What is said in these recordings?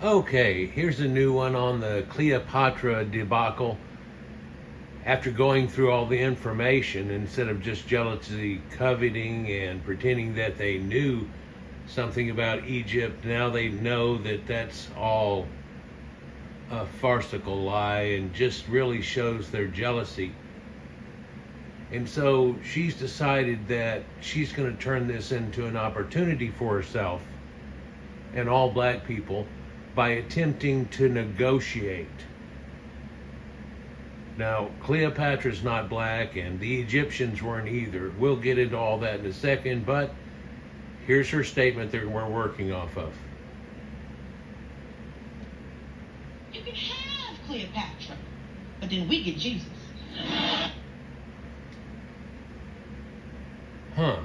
Okay, here's a new one on the Cleopatra debacle. After going through all the information, instead of just jealousy, coveting, and pretending that they knew something about Egypt, now they know that that's all a farcical lie and just really shows their jealousy. And so she's decided that she's going to turn this into an opportunity for herself and all black people by attempting to negotiate. Now, Cleopatra's not black, and the Egyptians weren't either. We'll get into all that in a second, but here's her statement that we're working off of. You can have Cleopatra, but then we get Jesus. Huh.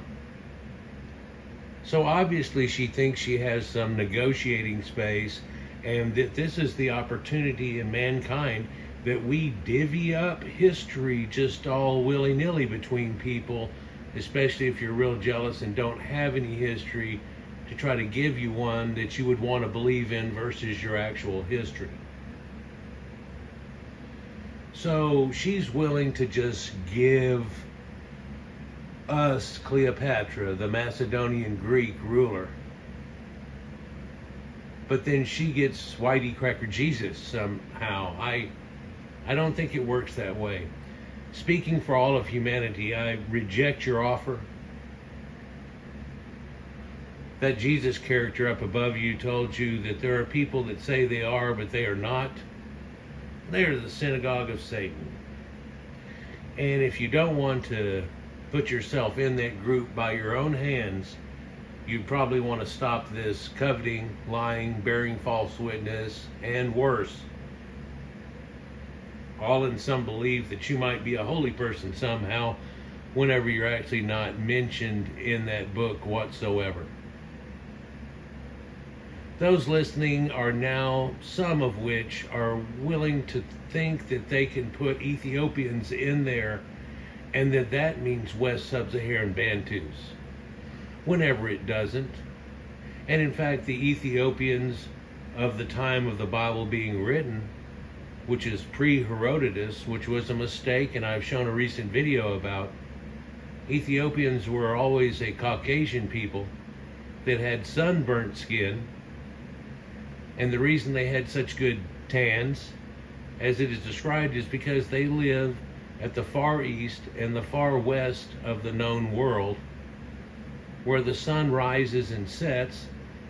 So obviously she thinks she has some negotiating space, and that this is the opportunity in mankind that we divvy up history just all willy-nilly between people, especially if you're real jealous and don't have any history, to try to give you one that you would want to believe in versus your actual history. So she's willing to just give us Cleopatra, the Macedonian Greek ruler. But then she gets whytey cracker Jesus somehow. I don't think it works that way. Speaking for all of humanity, I reject your offer. That Jesus character up above you told you that there are people that say they are, but they are not. They are the synagogue of Satan. And if you don't want to put yourself in that group by your own hands, you probably want to stop this coveting, lying, bearing false witness, and worse. All in some belief that you might be a holy person somehow, whenever you're actually not mentioned in that book whatsoever. Those listening are now, some of which are willing to think that they can put Ethiopians in there and that means West Sub-Saharan Bantus, whenever it doesn't. And in fact, the Ethiopians of the time of the Bible being written, which is pre-Herodotus, which was a mistake, and I've shown a recent video about, Ethiopians were always a Caucasian people that had sunburnt skin, and the reason they had such good tans, as it is described, is because they live at the far east and the far west of the known world, where the sun rises and sets,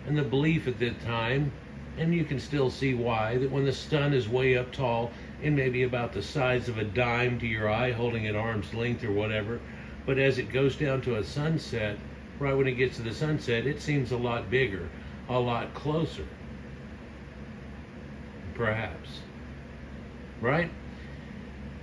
and the belief at that time, and you can still see why, that when the sun is way up tall and maybe about the size of a dime to your eye, holding at arm's length or whatever, but as it goes down to a sunset, right when it gets to the sunset, it seems a lot bigger, a lot closer, perhaps, right?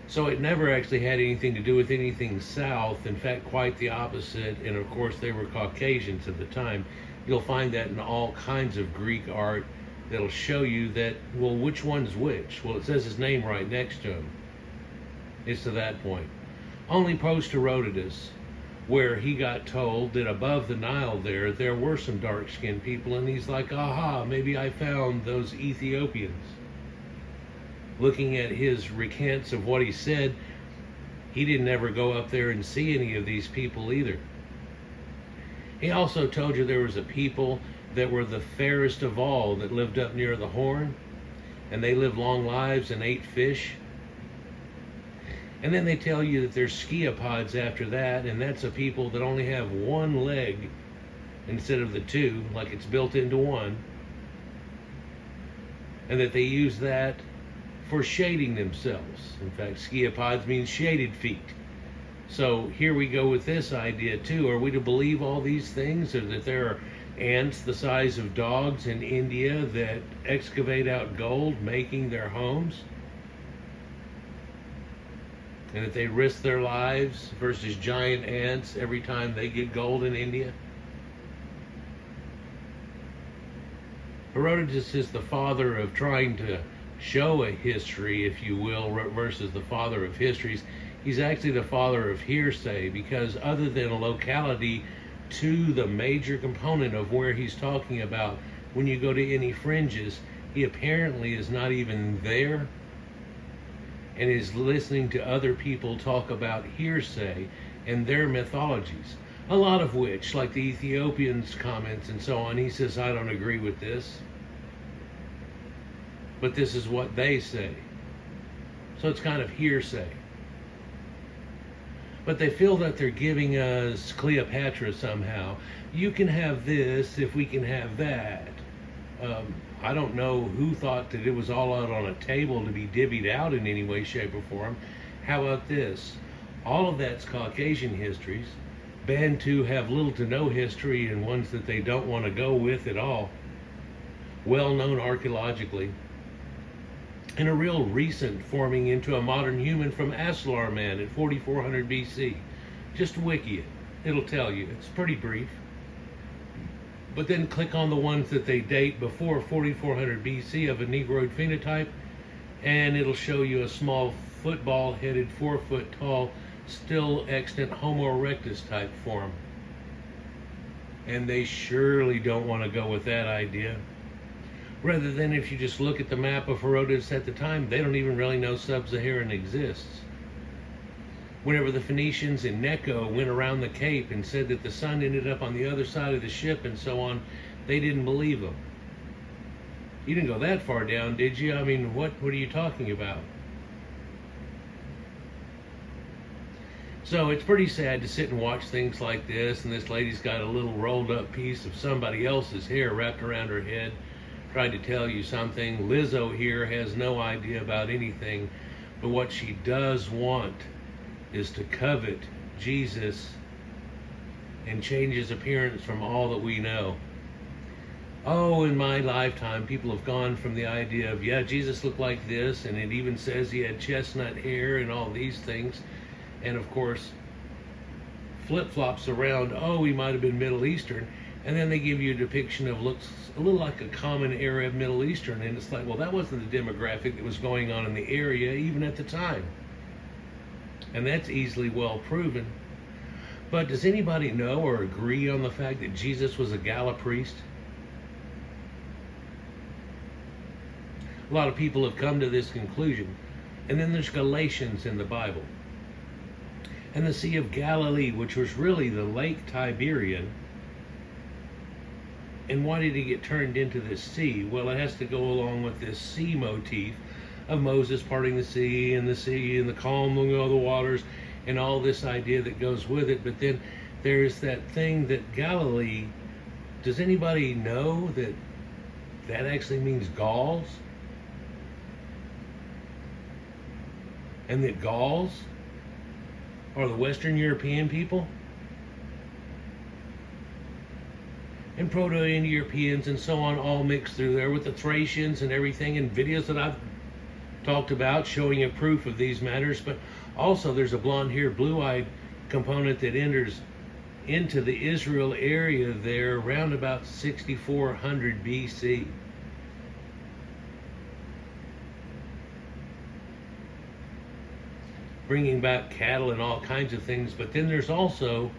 So it never actually had anything to do with anything south. In fact, quite the opposite. And of course, they were Caucasians at the time. You'll find that in all kinds of Greek art that'll show you that, well, which one's which? Well, it says his name right next to him. It's to that point. Only post-Herodotus, where he got told that above the Nile there were some dark-skinned people, and he's like, aha, maybe I found those Ethiopians. Looking at his recants of what he said, he didn't ever go up there and see any of these people either. He also told you there was a people that were the fairest of all that lived up near the Horn, and they lived long lives and ate fish. And then they tell you that there's Skiapods after that, and that's a people that only have one leg instead of the two, like it's built into one, and that they use that for shading themselves. In fact, Skiapods means shaded feet. So here we go with this idea too. Are we to believe all these things, or that there are ants the size of dogs in India that excavate out gold, making their homes? And that they risk their lives versus giant ants every time they get gold in India? Herodotus is the father of trying to show a history, if you will, versus the father of histories. He's actually the father of hearsay, because other than a locality to the major component of where he's talking about, when you go to any fringes, He apparently is not even there and is listening to other people talk about hearsay and their mythologies. A lot of which, like the Ethiopians' comments and so on, he says, I don't agree with this. But this is what they say. So it's kind of hearsay. But they feel that they're giving us Cleopatra somehow. You can have this if we can have that. I don't know who thought that it was all out on a table to be divvied out in any way, shape, or form. How about this? All of that's Caucasian histories. Bantu have little to no history and ones that they don't want to go with at all. Well known archaeologically. And a real recent forming into a modern human from Asselar man at 4400 BC. Just wiki it. It'll tell you. It's pretty brief. But then click on the ones that they date before 4400 BC of a Negroid phenotype, and it'll show you a small football-headed, 4 foot tall, still extant Homo erectus type form. And they surely don't want to go with that idea. Rather than if you just look at the map of Herodotus at the time, they don't even really know sub-Saharan exists. Whenever the Phoenicians in Necho went around the Cape and said that the sun ended up on the other side of the ship and so on, they didn't believe them. You didn't go that far down, did you? I mean, what are you talking about? So it's pretty sad to sit and watch things like this, and this lady's got a little rolled up piece of somebody else's hair wrapped around her head, trying to tell you something. Lizzo here has no idea about anything, but what she does want is to covet Jesus and change his appearance from all that we know. Oh, in my lifetime, people have gone from the idea of, yeah, Jesus looked like this, and it even says he had chestnut hair and all these things. And of course, flip-flops around, oh, he might have been Middle Eastern. And then they give you a depiction of looks a little like a common Arab Middle Eastern. And it's like, well, that wasn't the demographic that was going on in the area even at the time. And that's easily well proven. But does anybody know or agree on the fact that Jesus was a Gala priest? A lot of people have come to this conclusion. And then there's Galatians in the Bible. And the Sea of Galilee, which was really the Lake Tiberian. And why did it get turned into this sea? Well, it has to go along with this sea motif of Moses parting the sea and the calming of the waters and all this idea that goes with it. But then there's that thing that Galilee, does anybody know that that actually means Gauls? And that Gauls are the Western European people? And Proto-Indo-Europeans and so on all mixed through there with the Thracians and everything, and videos that I've talked about showing you proof of these matters. But also there's a blonde-haired, blue-eyed component that enters into the Israel area there around about 6400 BC. Bringing back cattle and all kinds of things. But then there's also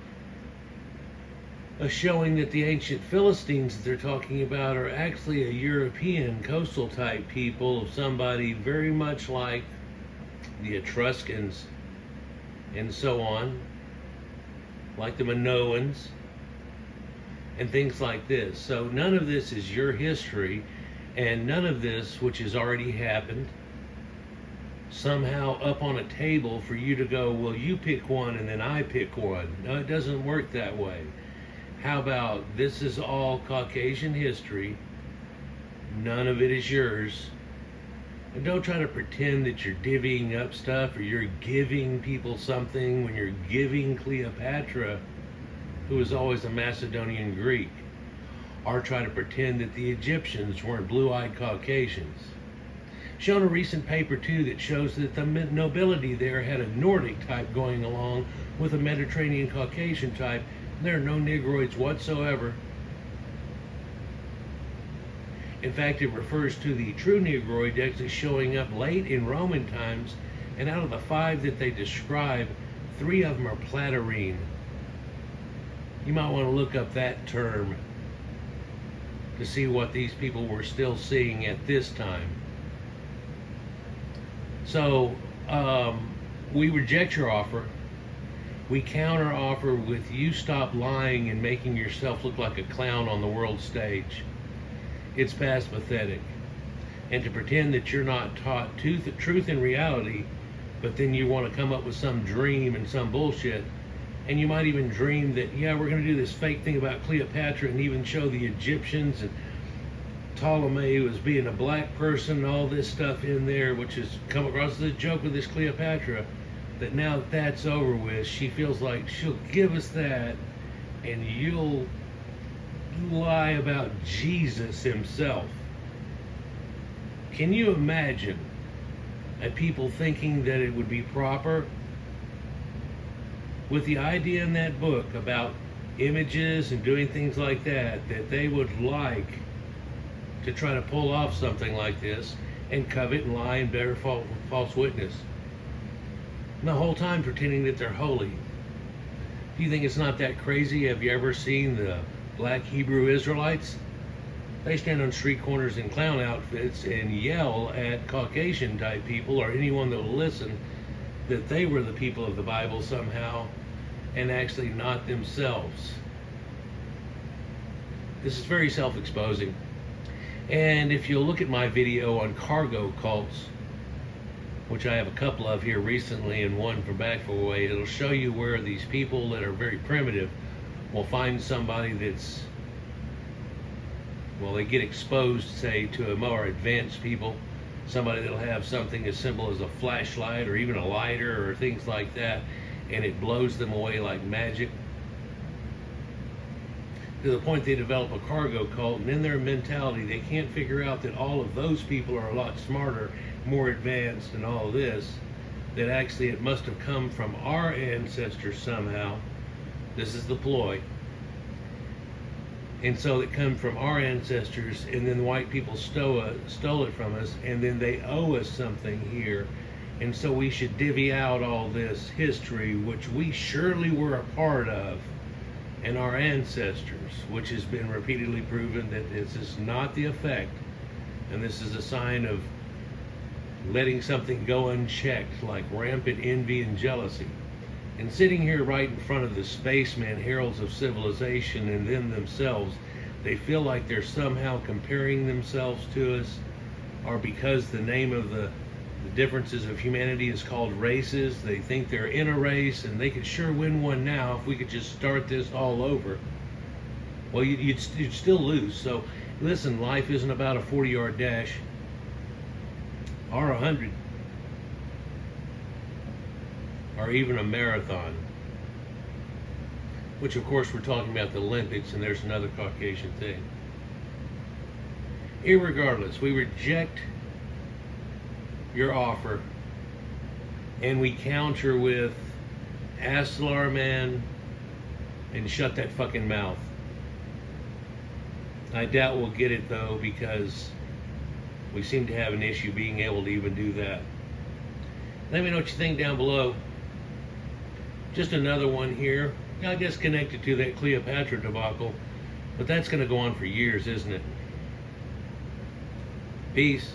a showing that the ancient Philistines that they're talking about are actually a European coastal type people of somebody very much like the Etruscans and so on, like the Minoans and things like this. So none of this is your history, and none of this, which has already happened, somehow up on a table for you to go, well, you pick one and then I pick one. No, it doesn't work that way. How about this is all Caucasian history, none of it is yours, and don't try to pretend that you're divvying up stuff or you're giving people something when you're giving Cleopatra, who was always a Macedonian Greek, or try to pretend that the Egyptians weren't blue-eyed Caucasians. Shown a recent paper too that shows that the nobility there had a Nordic type going along with a Mediterranean Caucasian type. There are no Negroids whatsoever. In fact, it refers to the true Negroid actually showing up late in Roman times, and out of the 5 that they describe, 3 of them are Platarine. You might want to look up that term. to see what these people were still seeing at this time. So we reject your offer. We counter offer with you stop lying and making yourself look like a clown on the world stage. It's past pathetic. And to pretend that you're not taught truth and reality, but then you want to come up with some dream and some bullshit. And you might even dream that, yeah, we're going to do this fake thing about Cleopatra and even show the Egyptians and Ptolemy was being a black person and all this stuff in there, which has come across as a joke with this Cleopatra, that now that that's over with, she feels like she'll give us that and you'll lie about Jesus himself. Can you imagine people thinking that it would be proper with the idea in that book about images and doing things like that, that they would like to try to pull off something like this and covet and lie and bear false witness? And the whole time pretending that they're holy. Do you think it's not that crazy? Have you ever seen the black Hebrew Israelites? They stand on street corners in clown outfits and yell at Caucasian type people or anyone that will listen that they were the people of the Bible somehow, and actually not themselves. This is very self-exposing. And if you'll look at my video on cargo cults, which I have a couple of here recently and one from back for a way, it'll show you where these people that are very primitive will find somebody that's, well, they get exposed, say, to a more advanced people, somebody that'll have something as simple as a flashlight or even a lighter or things like that, and it blows them away like magic, to the point they develop a cargo cult, and in their mentality they can't figure out that all of those people are a lot smarter, more advanced, and all this, that actually it must have come from our ancestors somehow. This is the ploy. And so it come from our ancestors, and then white people stole it from us, and then they owe us something here. And so we should divvy out all this history, which we surely were a part of, and our ancestors, which has been repeatedly proven that this is not the effect. And this is a sign of letting something go unchecked, like rampant envy and jealousy. And sitting here right in front of the spacemen, heralds of civilization, and them themselves, they feel like they're somehow comparing themselves to us, or because the name of the differences of humanity is called races, they think they're in a race, and they could sure win one now if we could just start this all over. Well, you'd still lose. So listen, life isn't about a 40-yard dash or 100. Or even a marathon, which of course we're talking about the Olympics, and there's another Caucasian thing. Irregardless, we reject your offer, and we counter with Asselar, man, and shut that fucking mouth. I doubt we'll get it though, because we seem to have an issue being able to even do that. Let me know what you think down below. Just another one here, I guess connected to that Cleopatra debacle, but that's going to go on for years, isn't it? Peace.